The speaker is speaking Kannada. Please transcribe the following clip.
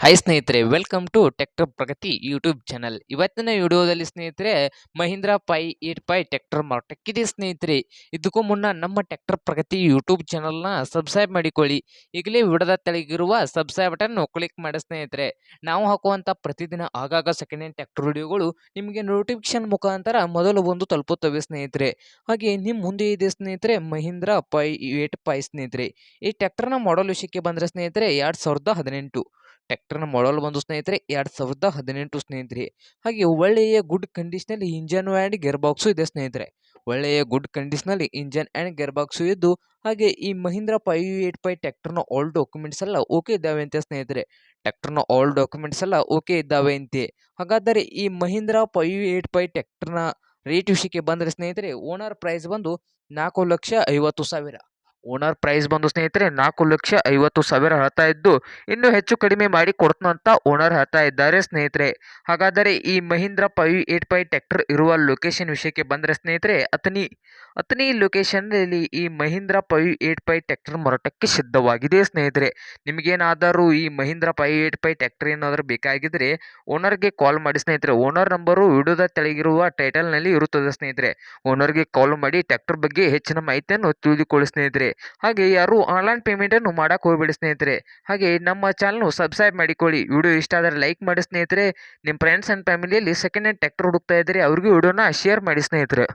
ಹಾಯ್ ಸ್ನೇಹಿತರೆ, welcome to tractor Pragati YouTube channel. ಇವತ್ತಿನ ವಿಡಿಯೋದಲ್ಲಿ ಸ್ನೇಹಿತರೆ ಮಹೀಂದ್ರಾ ಪೈ 8 ಟ್ರ್ಯಾಕ್ಟರ್ ಮಾರಾಟಕ್ಕಿದೆ ಸ್ನೇಹಿತರೆ. ಇದಕ್ಕೂ ಮುನ್ನ ನಮ್ಮ ಟ್ರ್ಯಾಕ್ಟರ್ ಪ್ರಗತಿ ಯೂಟ್ಯೂಬ್ ಚಾನಲ್ನ ಸಬ್ಸ್ಕ್ರೈಬ್ ಮಾಡಿಕೊಳ್ಳಿ. ಈಗಲೇ ವಿಡಿಯೋದ ತೆಳಗಿರುವ ಸಬ್ಸ್ಕ್ರೈಬ್ ಬಟನ್ ಕ್ಲಿಕ್ ಮಾಡಿ ಸ್ನೇಹಿತರೆ. ನಾವು ಹಾಕುವಂಥ ಪ್ರತಿದಿನ ಆಗಾಗ ಸೆಕೆಂಡ್ ಹ್ಯಾಂಡ್ ಟ್ರ್ಯಾಕ್ಟರ್ ವಿಡಿಯೋಗಳು ನಿಮಗೆ ನೋಟಿಫಿಕೇಶನ್ ಮುಖಾಂತರ ಮೊದಲು ಬಂದು ತಲುಪುತ್ತವೆ ಸ್ನೇಹಿತರೆ. ಹಾಗೆ ನಿಮ್ಮ ಮುಂದೆ ಇದೆ ಸ್ನೇಹಿತರೆ ಮಹೀಂದ್ರಾ ಪೈ 8 ಸ್ನೇಹಿತರೆ. ಈ ಟ್ರ್ಯಾಕ್ಟರ್ನ ಮಾಡಲ್ ವಿಷಯಕ್ಕೆ ಬಂದರೆ ಸ್ನೇಹಿತರೆ 2018 ಟ್ರ್ಯಾಕ್ಟರ್ನ ಮಾಡಲ್ ಬಂದು ಸ್ನೇಹಿತರೆ 2018 ಸ್ನೇಹಿತರೆ. ಹಾಗೆ ಒಳ್ಳೆಯ ಗುಡ್ ಕಂಡೀಷನಲ್ಲಿ ಇಂಜನ್ ಆ್ಯಂಡ್ ಗೇರ್ ಬಾಕ್ಸು ಇದೆ ಸ್ನೇಹಿತರೆ. ಒಳ್ಳೆಯ ಗುಡ್ ಕಂಡೀಷನಲ್ಲಿ ಇಂಜನ್ ಆ್ಯಂಡ್ ಗೇರ್ ಬಾಕ್ಸು ಇದ್ದು, ಹಾಗೆ ಈ ಮಹೀಂದ್ರಾ ಪೈ 8 ಟ್ರ್ಯಾಕ್ಟರ್ನ ಆಲ್ ಡಾಕ್ಯುಮೆಂಟ್ಸ್ ಎಲ್ಲ ಓಕೆ ಇದ್ದಾವೆ ಅಂತೆ ಸ್ನೇಹಿತರೆ. ಟ್ರ್ಯಾಕ್ಟರ್ನ ಆಲ್ ಡಾಕ್ಯುಮೆಂಟ್ಸ್ ಎಲ್ಲ ಓಕೆ ಇದ್ದಾವೆ ಅಂತೆ. ಹಾಗಾದರೆ ಈ ಮಹೀಂದ್ರಾ ಪೈ 8 ಟ್ರ್ಯಾಕ್ಟರ್ನ ರೇಟ್ ವಿಷಯಕ್ಕೆ ಬಂದರೆ ಸ್ನೇಹಿತರೆ ಓನರ್ ಪ್ರೈಸ್ ಬಂದು 4,50,000. ಓನರ್ ಪ್ರೈಸ್ ಬಂದು ಸ್ನೇಹಿತರೆ 4,50,000 ಹೇಳ್ತಾ ಇದ್ದು, ಇನ್ನೂ ಹೆಚ್ಚು ಕಡಿಮೆ ಮಾಡಿ ಕೊಡ್ತು ಅಂತ ಓನರ್ ಹೇಳ್ತಾ ಇದ್ದಾರೆ ಸ್ನೇಹಿತರೆ. ಹಾಗಾದರೆ ಈ ಮಹೀಂದ್ರಾ ಪೈ 8 ಟ್ರ್ಯಾಕ್ಟರ್ ಇರುವ ಲೊಕೇಶನ್ ವಿಷಯಕ್ಕೆ ಬಂದರೆ ಸ್ನೇಹಿತರೆ ಅತನಿ ಲೊಕೇಶನ್ನಲ್ಲಿ ಈ ಮಹೀಂದ್ರಾ ಪೈ 8 ಟ್ರ್ಯಾಕ್ಟರ್ ಮಾರಾಟಕ್ಕೆ ಸಿದ್ಧವಾಗಿದೆ ಸ್ನೇಹಿತರೆ. ನಿಮಗೇನಾದರೂ ಈ ಮಹೀಂದ್ರಾ ಪೈ 8 ಟ್ರ್ಯಾಕ್ಟರ್ ಏನಾದರೂ ಬೇಕಾಗಿದ್ದರೆ ಓನರ್ಗೆ ಕಾಲ್ ಮಾಡಿ ಸ್ನೇಹಿತರೆ. ಓನರ್ ನಂಬರು ವಿಡಿಯೋದ ತೆಳಗಿರುವ ಟೈಟಲ್ನಲ್ಲಿ ಇರುತ್ತದೆ ಸ್ನೇಹಿತರೆ. ಓನರ್ಗೆ ಕಾಲ್ ಮಾಡಿ ಟ್ರ್ಯಾಕ್ಟರ್ ಬಗ್ಗೆ ಹೆಚ್ಚಿನ ಮಾಹಿತಿಯನ್ನು ತಿಳಿದುಕೊಳ್ಳಿ ಸ್ನೇಹಿತರೆ. ಹಾಗೆ ಯಾರು ಆನ್ಲೈನ್ ಪೇಮೆಂಟನ್ನು ಮಾಡಕ್ಕೆ ಹೋಗಬೇಡಿ ಸ್ನೇಹಿತರೆ. ಹಾಗೆ ನಮ್ಮ ಚಾನಲ್ನು ಸಬ್ಸ್ಕ್ರೈಬ್ ಮಾಡಿಕೊಳ್ಳಿ. ವಿಡಿಯೋ ಇಷ್ಟ ಆದರೆ ಲೈಕ್ ಮಾಡಿ ಸ್ನೇಹಿತರೆ. ನಿಮ್ಮ ಫ್ರೆಂಡ್ಸ್ ಆ್ಯಂಡ್ ಫ್ಯಾಮಿಲಿಯಲ್ಲಿ ಸೆಕೆಂಡ್ ಹ್ಯಾಂಡ್ ಟ್ರ್ಯಾಕ್ಟರ್ ಹುಡುಕ್ತಾ ಇದ್ದರೆ ಅವ್ರಿಗೂ ವಿಡಿಯೋನ ಶೇರ್ ಮಾಡಿ ಸ್ನೇಹಿತರೆ.